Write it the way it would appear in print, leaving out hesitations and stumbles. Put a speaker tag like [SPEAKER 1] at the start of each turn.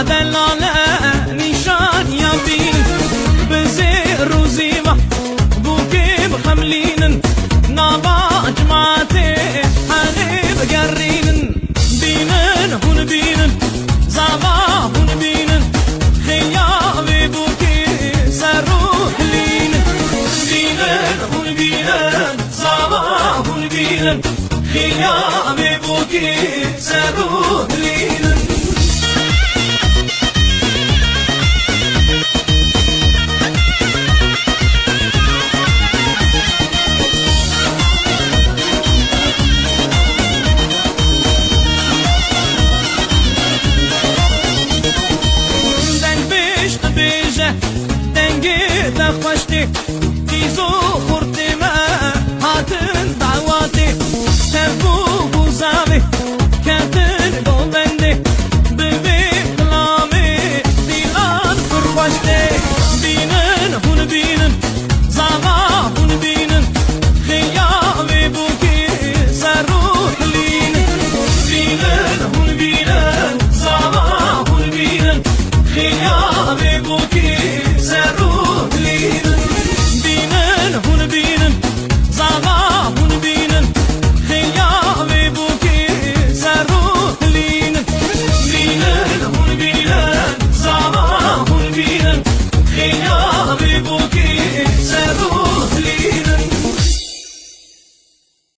[SPEAKER 1] دلاله نشان يابين بزير وزيمة بوكي بخملين نابا جماعتي حنيب قرين بينن هون بينن زابا هون بينن خيامي بوكي سروح لين بينن هون بينن زابا هون بينن خيامي بوكي سروح لين